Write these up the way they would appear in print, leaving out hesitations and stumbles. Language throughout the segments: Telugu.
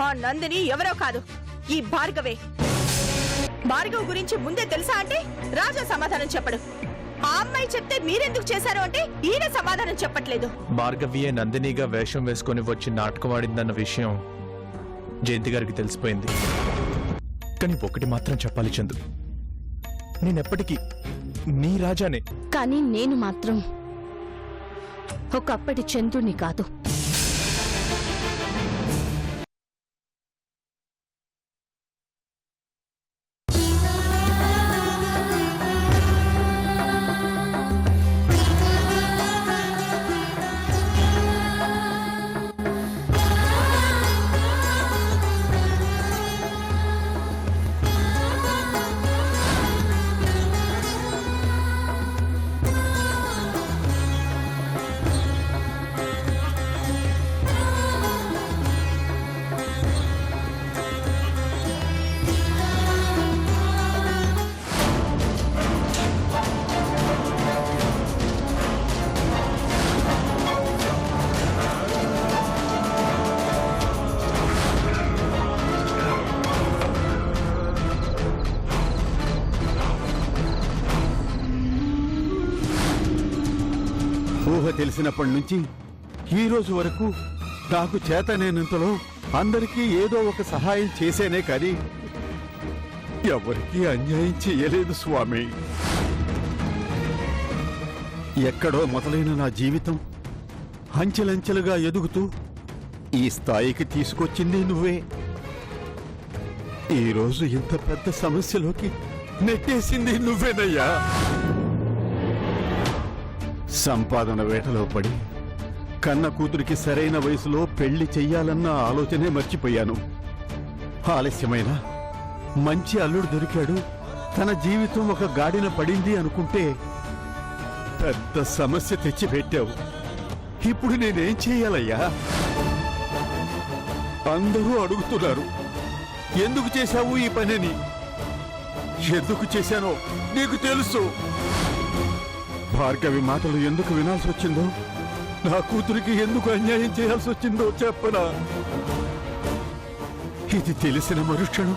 ఆ నందిని ఎవరో కాదు, ఈ భార్గవే. భార్గవ్ గురించి ముందే తెలుసా అంటే రాజా సమాధానం చెప్పడు. ఆ అమ్మాయి చెప్తే మీరెందుకు చేశారు అంటే ఈయన సమాధానం చెప్పట్లేదు. భార్గవియే నందినిగా వేషం వేసుకుని వచ్చి నాటకం ఆడిందన్న విషయం జయంతి గారికి తెలిసిపోయింది. కానీ ఒకటి మాత్రం చెప్పాలి చందు, నేనెప్పటికీ నీ రాజానే. కానీ నేను మాత్రం ఒకప్పటి చంద్రుని కాదు. ఊహ తెలిసినప్పటి నుంచి ఈ రోజు వరకు నాకు చేతనేనంతలో అందరికీ ఏదో ఒక సహాయం చేసేనే కానీ ఎవరికీ అన్యాయం చేయలేదు స్వామి. ఎక్కడో మొదలైన నా జీవితం అంచెలంచెలుగా ఎదుగుతూ ఈ స్థాయికి తీసుకొచ్చింది నువ్వే. ఈరోజు ఇంత పెద్ద సమస్యలోకి నెట్టేసింది నువ్వేనయ్యా. సంపాదన వేటలో పడి కన్న కూతురికి సరైన వయసులో పెళ్లి చెయ్యాలన్న ఆలోచనే మర్చిపోయాను. ఆలస్యమైన మంచి అల్లుడు దొరికాడు, తన జీవితం ఒక గాడిన పడింది అనుకుంటే పెద్ద సమస్య తెచ్చిపెట్టావు. ఇప్పుడు నేనేం చేయాలయ్యా? అందరూ అడుగుతున్నారు, ఎందుకు చేశావు ఈ పనిని? ఎందుకు చేశానో నీకు తెలుసు. భార్గవి మాటలు ఎందుకు వినాల్సి వచ్చిందో, నా కూతురికి ఎందుకు అన్యాయం చేయాల్సి వచ్చిందో చెప్పనా? ఇది తెలిసిన మరుక్షణం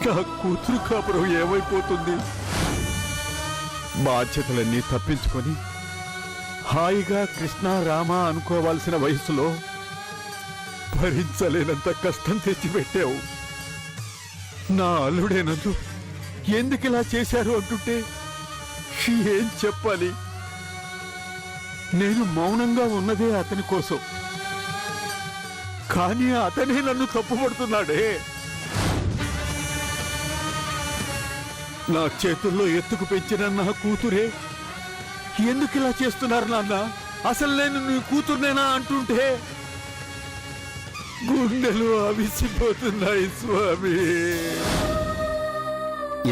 నా కూతురు కాపురం ఏమైపోతుంది? బాధ్యతలన్నీ తప్పించుకొని హాయిగా కృష్ణ రామ అనుకోవాల్సిన వయసులో భరించలేనంత కష్టం తెచ్చిపెట్టావు. నా అల్లుడే నన్ను ఎందుకిలా చేశారు అంటుంటే ఏం చెప్పాలి? నేను మౌనంగా ఉన్నదే అతని కోసం, కానీ అతనే నన్ను తప్పుపడుతున్నాడే. నా చేతుల్లో ఎత్తుకు పెంచిన నా కూతురే ఎందుకు ఇలా చేస్తున్నారు నాన్న? అసలు నేను నీ కూతుర్నేనా అంటుంటే గుండెలు అవిసిపోతున్నాయి స్వామి.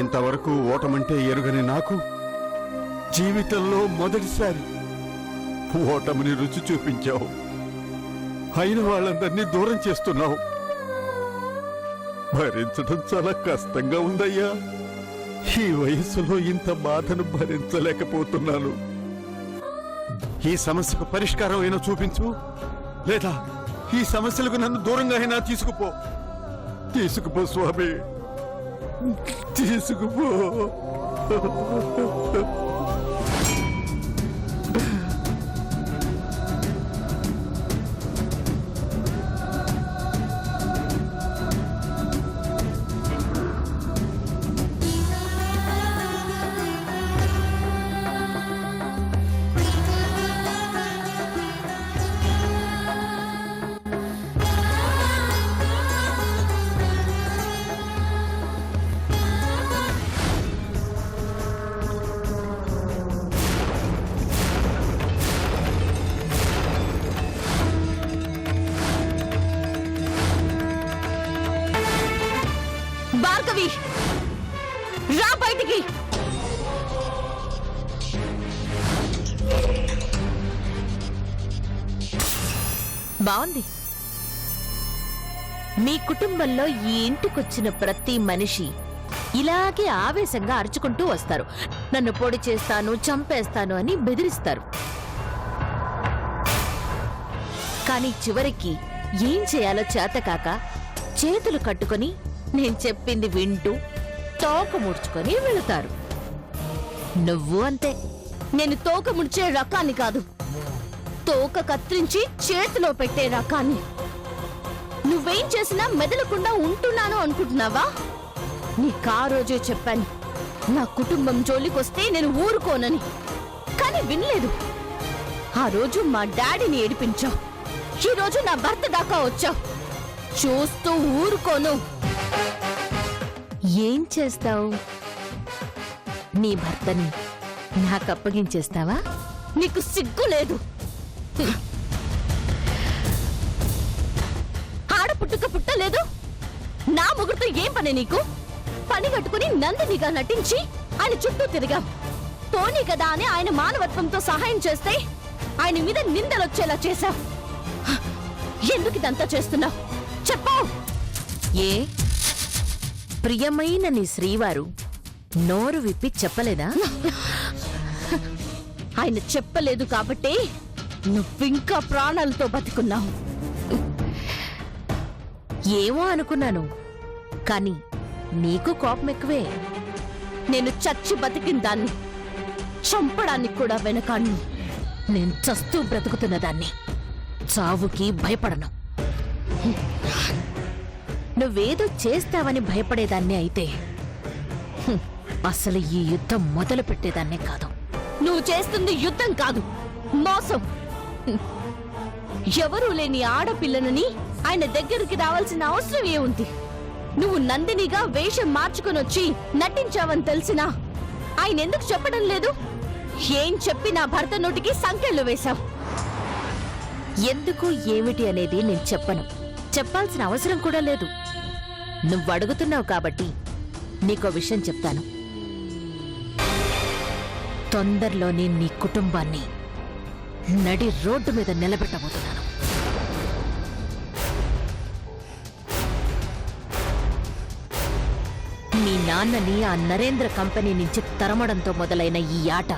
ఇంతవరకు ఓటమంటే ఎరుగని నాకు జీవితంలో మొదటిసారి ఓటమిని రుచి చూపించావు. అయిన వాళ్ళందరినీ దూరం చేస్తున్నావు. భరించడం చాలా కష్టంగా ఉందయ్యా. ఈ వయస్సులో ఇంత బాధను భరించలేకపోతున్నాను. ఈ సమస్యకు పరిష్కారం అయినా చూపించు, లేదా ఈ సమస్యలకు నన్ను దూరంగా అయినా తీసుకుపో స్వామి, తీసుకుపో. భార్గవి, రా బయటికి. బాగుంది. మీ కుటుంబంలో ఈ ఇంటికొచ్చిన ప్రతి మనిషి ఇలాగే ఆవేశంగా అరుచుకుంటూ వస్తారు. నన్ను పొడి చేస్తాను, చంపేస్తాను అని బెదిరిస్తారు. కానీ చివరికి ఏం చేయాలో చేతకాక చేతులు కట్టుకొని నేను చెప్పింది వింటూ తోక ముడుచుకొని వెళుతారు. నువ్వు అంతే. నేను తోక ముడిచే రకాన్ని కాదు, తోక కత్తిరించి చేతిలో పెట్టే రకాన్ని. నువ్వేం చేసినా మెదలకుండా ఉంటున్నాను అనుకుంటున్నావా? నీకా రోజే చెప్పాను, నా కుటుంబం జోలికొస్తే నేను ఊరుకోనని. కానీ వినలేదు. ఆ రోజు మా డాడీని ఏడిపించావు, ఈ రోజు నా భర్త దాకా వచ్చావు. చూస్తూ ఊరుకోను. ఏం చేస్తావు? నీ భర్తని నాకు అప్పగించేస్తావా? నీకు సిగ్గు లేదు. ఆడపుట్టుక పుట్టలేదు, నా మొగుడుతో ఏం పని నీకు? పని కట్టుకుని నందినిగా నటించి ఆయన చుట్టూ తిరిగాం. పోనీ కదా అని ఆయన మానవత్వంతో సహాయం చేస్తే ఆయన మీద నిందలొచ్చేలా చేశావు. ఎందుకు ఇదంతా చేస్తున్నావు చెప్పు. ఏ ప్రియమైన నీ శ్రీవారు నోరు విప్పి చెప్పలేదా? ఆయన చెప్పలేదు కాబట్టి నువ్వింకా ప్రాణాలతో బతుకున్నావు. ఏమో అనుకున్నాను, కానీ నీకు కోపం ఎక్కువే. నేను చచ్చి బతికిన దాన్ని, చంపడానికి కూడా వెనకాన్ని. నేను చస్తూ బ్రతుకుతున్న దాన్ని, చావుకి భయపడను. నువ్వేదో చేస్తావని భయపడేదాన్ని అయితే అసలు ఈ యుద్ధం మొదలు పెట్టేదాన్నే కాదు. నువ్వు చేస్తుంది యుద్ధం కాదు, మోసం. ఎవరూ లేని ఆడపిల్లనని ఆయన దగ్గరికి రావాల్సిన అవసరం ఏముంది? నువ్వు నందినిగా వేషం మార్చుకునొచ్చి నటించావని తెలిసినా ఆయన ఎందుకు చెప్పడం లేదు? ఏం చెప్పి నా భర్త నోటికి సంకెళ్ళు వేశావు. ఎందుకు ఏమిటి అనేది నేను చెప్పను, చెప్పాల్సిన అవసరం కూడా లేదు. నువ్వు అడుగుతున్నావు కాబట్టి నీకో విషయం చెప్తాను. తొందరలోనే నీ కుటుంబాన్ని నడి రోడ్డు మీద నిలబెట్టబోతున్నాను. మీ నాన్నని ఆ నరేంద్ర కంపెనీ నుంచి తరమడంతో మొదలైన ఈ ఆట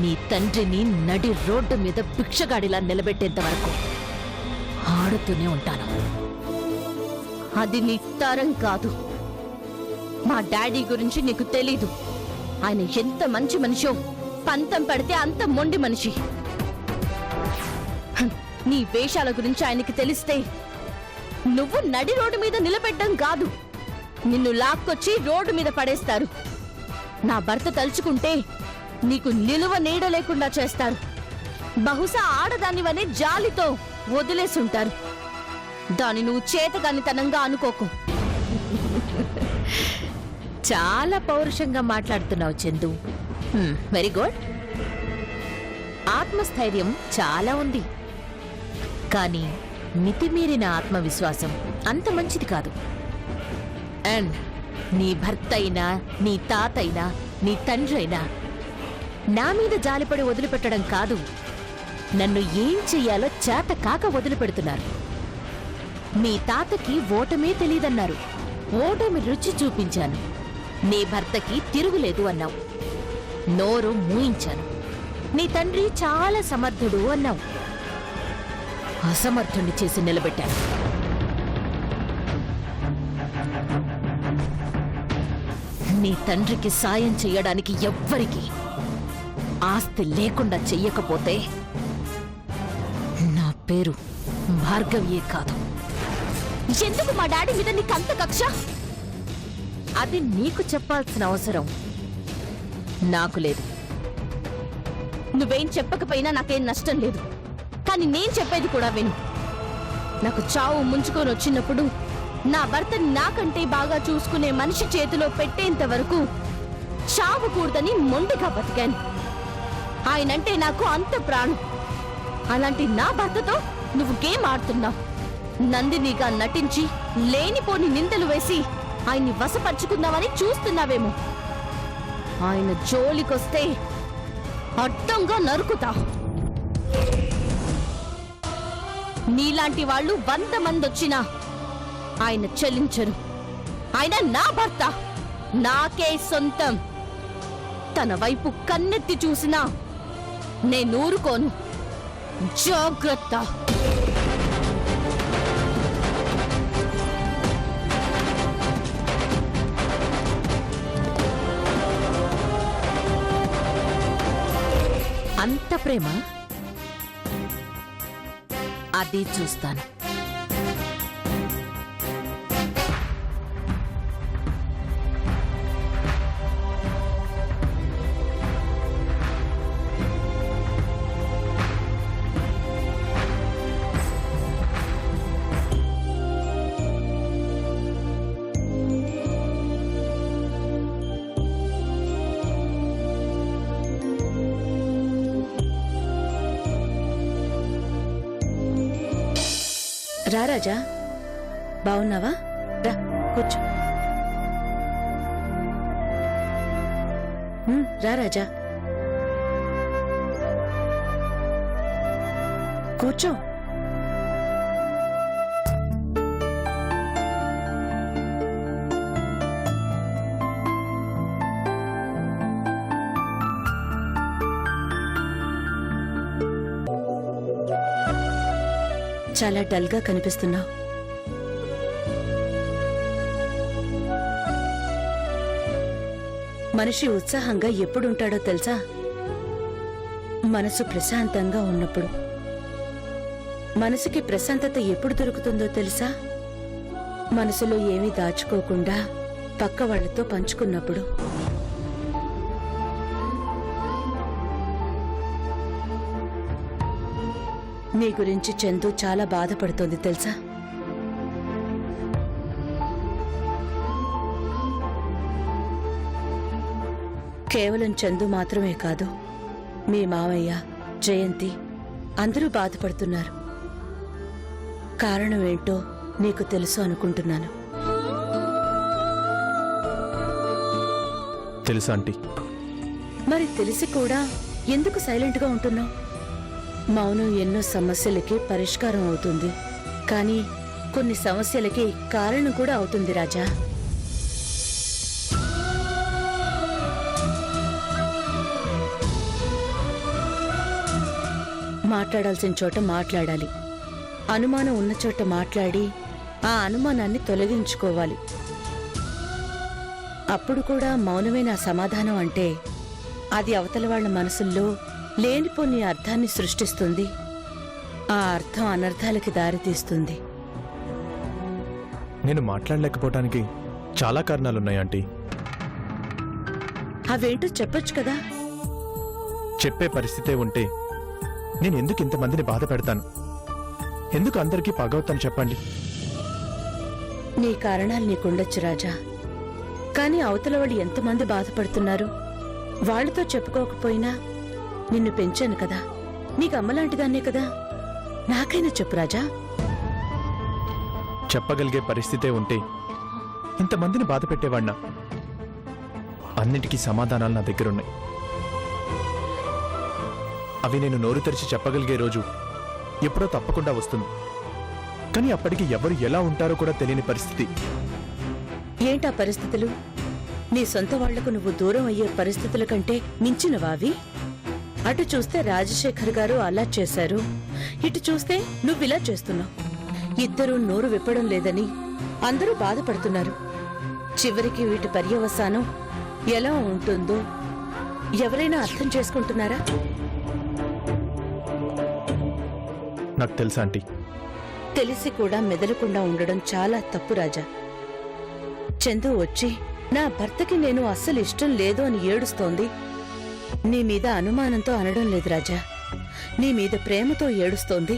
నీ తండ్రిని నడి రోడ్డు మీద భిక్షగాడిలా నిలబెట్టేంత వరకు ఆడుతూనే ఉంటాను. అది నీ తరం కాదు. మా డాడీ గురించి నీకు తెలీదు. ఆయన ఎంత మంచి మనిషో, పంతం పడితే అంత మొండి మనిషి. నీ వేషాల గురించి ఆయనకి తెలిస్తే నువ్వు నడి రోడ్డు మీద నిలబెట్టడం కాదు, నిన్ను లాక్కొచ్చి రోడ్డు మీద పడేస్తారు. నా భర్త తలుచుకుంటే నీకు నిలువ నీడ లేకుండా చేస్తారు. బహుశా ఆడదానివనే జాలితో వదిలేసుంటారు. దాని నువ్వు చేతగానితనంగా అనుకోకు. చాలా పౌరుషంగా మాట్లాడుతున్నావు చందు. Very good. ఆత్మస్థైర్యం చాలా ఉంది, కానీ మితిమీరిన ఆత్మవిశ్వాసం అంత మంచిది కాదు. అండ్ నీ భర్త అయినా, నీ తాత అయినా, నీ తండ్రి అయినా నా మీద జాలిపడి వదిలిపెట్టడం కాదు, నన్ను ఏం చెయ్యాలో చేత కాక వదిలిపెడుతున్నారు. మీ తాతకి ఓటమే తెలీదన్నారు, ఓటమి రుచి చూపించాను. నీ భర్తకి తిరుగులేదు అన్నావు, నోరు మూయించాను. నీ తండ్రి చాలా సమర్థుడు అన్నావు, అసమర్థుణ్ణి చేసి నిలబెట్టాను. నీ తండ్రికి సాయం చెయ్యడానికి ఎవ్వరికి ఆస్తి లేకుండా చెయ్యకపోతే నా పేరు భార్గవియే కాదు. ఎందుకు మా డాడీ మీద నీకు అంత కక్ష? అది నీకు చెప్పాల్సిన అవసరం నాకు లేదు. నువ్వేం చెప్పకపోయినా నాకేం నష్టం లేదు, కానీ నేను చెప్పేది కూడా విను. నాకు చావు ముంచుకొని వచ్చినప్పుడు నా భర్తని నాకంటే బాగా చూసుకునే మనిషి చేతిలో పెట్టేంత వరకు చావకూడదని మొండిగా బతికాను. ఆయనంటే నాకు అంత ప్రాణం. అలాంటి నా భర్తతో నువ్వు గేమ్ ఆడుతున్నావు. నందినిగా నటించి లేనిపోని నిందలు వేసి ఆయన్ని వశపరుచుకుందామని చూస్తున్నావేమో. ఆయన జోలికొస్తే అడ్డంగా నరుకుతా. నీలాంటి వాళ్ళు 100 మంది వచ్చినా ఆయన చెల్లించరు. ఆయన నా భర్త, నాకే సొంతం. తన వైపు కన్నెత్తి చూసినా నేనూరుకోను. జాగ్రత్త. ప్రేమ? అది చూస్తాను. రా రాజా, బావున్నావా? రా కూర్చో. రా రాజా, కూర్చో. చాలా డల్ గా కనిపిస్తున్నావు. మనిషి ఉత్సాహంగా ఎప్పుడుంటాడో తెలుసా? మనసు ప్రశాంతంగా ఉన్నప్పుడు. మనసుకి ప్రశాంతత ఎప్పుడు దొరుకుతుందో తెలుసా? మనసులో ఏమీ దాచుకోకుండా పక్క వాళ్లతో పంచుకున్నప్పుడు. నీ గురించి చందు చాలా బాధపడుతోంది తెలుసా? కేవలం చందు మాత్రమే కాదు, మీ మామయ్య, జయంతి అందరూ బాధపడుతున్నారు. కారణం ఏంటో నీకు తెలుసు అనుకుంటున్నాను. తెలుసా ఆంటీ? మరి తెలిసి కూడా ఎందుకు సైలెంట్గా ఉంటున్నావు? మౌనం ఎన్నో సమస్యలకి పరిష్కారం అవుతుంది, కానీ కొన్ని సమస్యలకి కారణం కూడా అవుతుంది రాజా. మాట్లాడాల్సిన చోట మాట్లాడాలి, అనుమానం ఉన్న చోట మాట్లాడి ఆ అనుమానాన్ని తొలగించుకోవాలి. అప్పుడు కూడా మౌనమే నా సమాధానం అంటే అది అవతల వాళ్ళ మనసుల్లో లేనిపోని అర్థాన్ని సృష్టిస్తుంది. ఆ అర్థం అనర్థాలకి దారితీస్తుంది. నేను మాట్లాడలేకపోవటానికి చాలా కారణాలున్నాయి ఆంటీ. అవేంటో చెప్పొచ్చు కదా. చెప్పే పరిస్థితే ఉంటే నేను ఎందుకు ఇంతమందిని బాధ పెడతాను? ఎందుకు అందరికీ పగవుతాను చెప్పండి? నీ కారణాలు నీకుండొచ్చు రాజా, కానీ అవతల వాళ్ళు ఎంతమంది బాధపడుతున్నారు? వాళ్లతో చెప్పుకోకపోయినా నిన్ను పెంచాను కదా, నీకు అమ్మలాంటిదాన్నే కదా, నాకైనా చెప్పు రాజా. చెప్పగలిగే పరిస్థితే ఉంటే ఇంతమందిని బాధ పెట్టేవాణ్ణా? అన్నిటికీ సమాధానాలు నా దగ్గరున్నాయి. అవి నేను నోరు తెరిచి చెప్పగలిగే రోజు ఎప్పుడో తప్పకుండా వస్తుంది. కానీ అప్పటికి ఎవరు ఎలా ఉంటారో కూడా తెలియని పరిస్థితి. ఏంటా పరిస్థితులు? నీ సొంత వాళ్లకు నువ్వు దూరం అయ్యే పరిస్థితుల కంటే మించినవావి? అటు చూస్తే రాజశేఖర్ గారు అలా చేశారు, ఇటు చూస్తే నువ్విలా చేస్తున్నావు. ఇద్దరూ నోరు విప్పడం లేదని అందరూ బాధపడుతున్నారు. చివరికి వీటి పర్యవసానం ఎలా ఉంటుందో ఎవరైనా అర్థం చేసుకుంటున్నారా? నాకు తెలుసా ఆంటీ? తెలిసి కూడా మెదలకుండా ఉండడం చాలా తప్పు రాజా. చందు వచ్చి నా భర్తకి నేను అస్సలు ఇష్టం లేదు అని ఏడుస్తోంది. నీ మీద అనుమానంతో అనడం లేదు రాజా, నీ మీద ప్రేమతో ఏడుస్తోంది.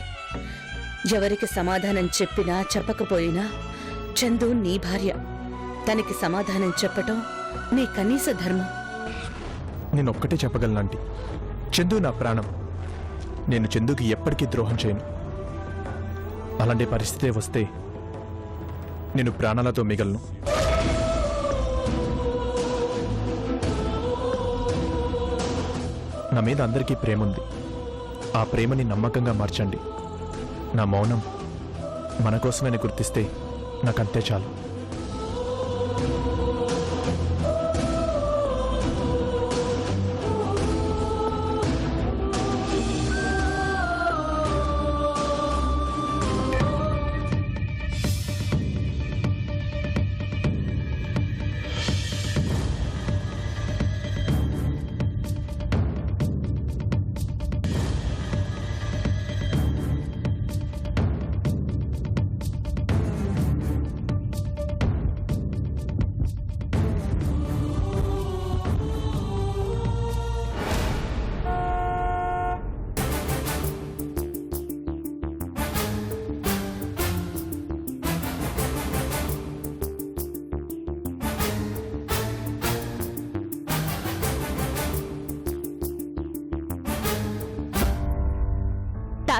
ఎవరికి సమాధానం చెప్పినా చెప్పకపోయినా చందు నీ భార్య, తనకి సమాధానం చెప్పటం నీ కనీస ధర్మం. నేనొక్కటే చెప్పగలను ఆంటీ, చందు నా ప్రాణం. నేను చందుకి ఎప్పటికీ ద్రోహం చేయను. అలాంటి పరిస్థితే వస్తే నేను ప్రాణాలతో మిగలను. నా మీద అందరికీ ప్రేమ ఉంది. ఆ ప్రేమని నమ్మకంగా మార్చండి. నా మౌనం మన కోసమని గుర్తిస్తే నాకంతే చాలు.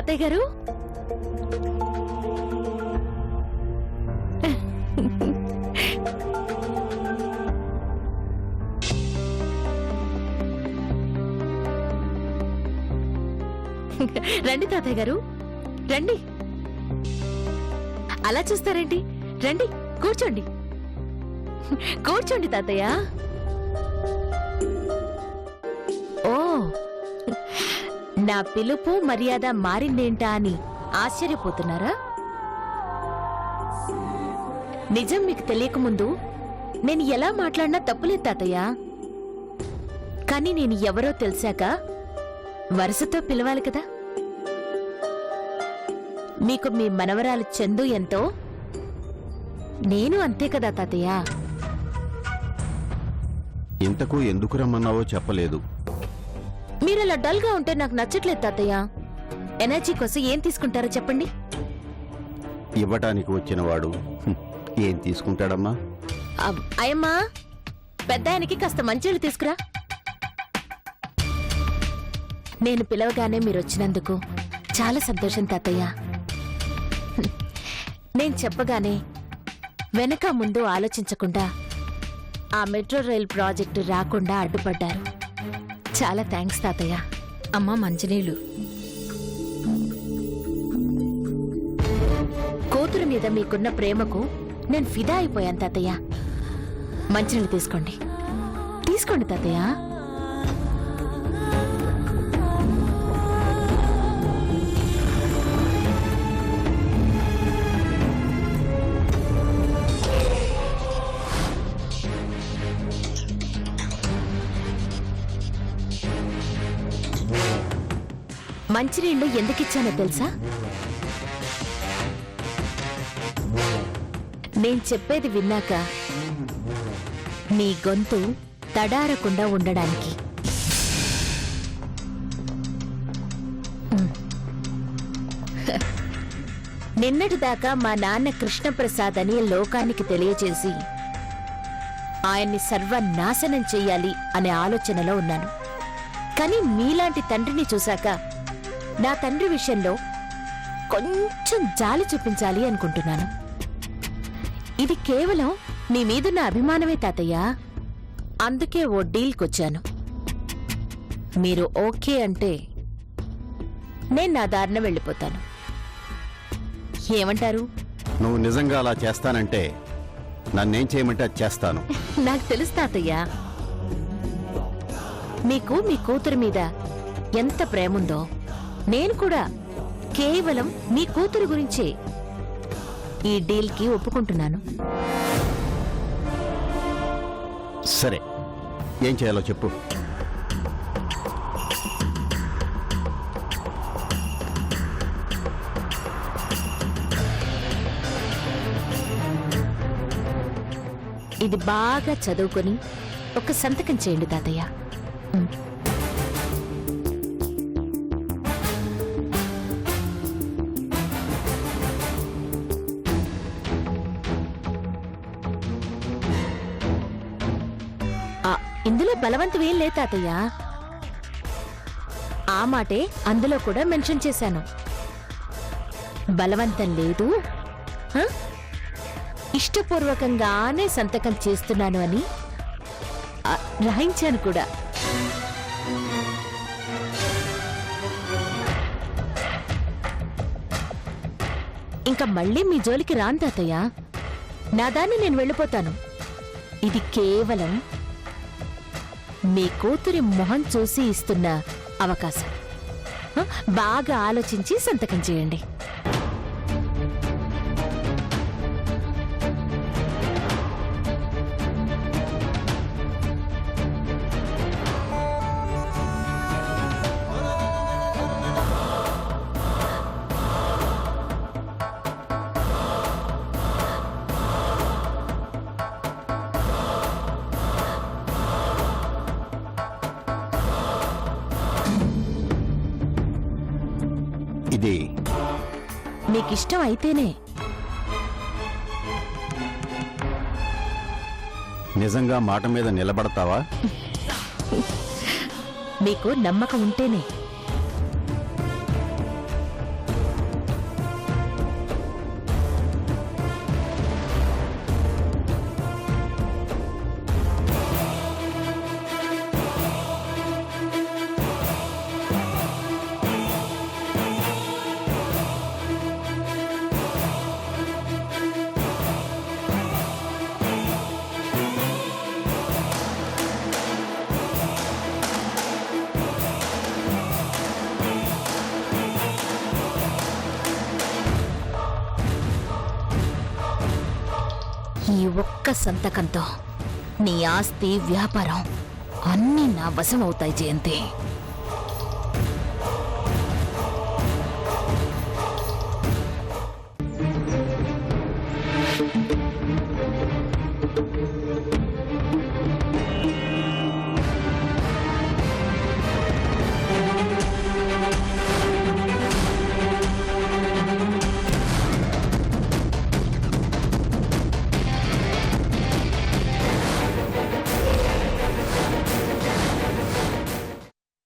తాతయ్య గారు రండి తాతయ్య గారు రండి. అలా చూస్తారేంటి? రండి కూర్చోండి. కూర్చోండి తాతయ్య. ఓ, నా పిలుపు మర్యాద మారిందేంటా అని ఆశ్చర్యపోతున్నారా? నిజం మీకు తెలియకముందు నేను ఎలా మాట్లాడినా తప్పులేదు తాతయ్య. కానీ నేను ఎవరో తెలిసాక వరుసతో పిలవాలి కదా. మీకు మీ మనవరాలు చందు ఎంతో, నేను అంతే కదా తాతయ్య. ఇంతకు ఎందుకు రమ్మన్నావో చెప్పలేదు. మీరలా డల్ గా ఉంటే నాకు నచ్చట్లేదు తాతయ్య. ఎనర్జీ కోసం ఏం తీసుకుంటారో చెప్పండి. ఇవ్వటానికి వచ్చినవాడు ఏం తీసుకుంటాడమ్మా? అయ్యమ్మా, పెద్ద ఆయనకి కాస్త మంచిళ్ళు తీసుకురా. నేను పిలవగానే మీరొచ్చినందుకు చాలా సంతోషం తాతయ్య. నేను చెప్పగానే వెనక ముందు ఆలోచించకుండా ఆ మెట్రో రైల్ ప్రాజెక్టు రాకుండా అడ్డుపడ్డారు. చాలా థ్యాంక్స్ తాతయ్య. అమ్మా మంచినీళ్ళు. కూతురు మీద మీకున్న ప్రేమకు నేను ఫిదా అయిపోయాను తాతయ్య. మంచినీళ్ళు తీసుకోండి. తీసుకోండి తాతయ్య. మంచినీళ్ళు ఎందుకిచ్చానో తెలుసా? నేను చెప్పేది విన్నాక నీ గొంతు తడారకుండా ఉండడానికి. నిన్నటిదాకా మా నాన్న కృష్ణప్రసాద్ అని లోకానికి తెలియజేసి ఆయన్ని సర్వనాశనం చెయ్యాలి అనే ఆలోచనలో ఉన్నాను. కానీ మీలాంటి తండ్రిని చూశాక నా తండ్రి విషయంలో కొంచెం జాలి చూపించాలి అనుకుంటున్నాను. ఇది కేవలం మీ మీదున్న అభిమానమే తాతయ్య. అందుకే ఓ డీల్కొచ్చాను. మీరు ఓకే అంటే నేను నా దారిన వెళ్ళిపోతాను. ఏమంటారు? నువ్వు నిజంగా అలా చేస్తానంటే నన్నేం చేయమంటే అది చేస్తాను. నాకు తెలుసు తాతయ్య, మీకు మీ కూతురు మీద ఎంత ప్రేముందో. నేను కూడా కేవలం మీ కూతురు గురించే ఈ డీల్కి ఒప్పుకుంటున్నాను. సరే, ఏం చేయాలో చెప్పు. ఇది బాగా చదువుకొని ఒక సంతకం చేయండి తాతయ్య. ఇందులో బలవంతం ఏం లే తాతయ్య. ఆ మాటే అందులో కూడా మెన్షన్ చేశాను. బలవంతం లేదు, ఇష్టపూర్వకంగానే సంతకం చేస్తున్నాను అని రాయించాను కూడా. ఇంకా మళ్ళీ మీ జోలికి రాను తాతయ్య. నా దాన్ని నేను వెళ్ళిపోతాను. ఇది కేవలం మీ కూతురి మొహం చూసి ఇస్తున్న అవకాశం. బాగా ఆలోచించి సంతకం చేయండి. ఇది మీకిష్టం అయితేనే. నిజంగా మాట మీద నిలబడతావా? మీకు నమ్మకం ఉంటేనే. ఈ ఒక్క సంతకంతో నీ ఆస్తి వ్యాపారం అన్నీ నా వశం అవుతాయి జయంతి.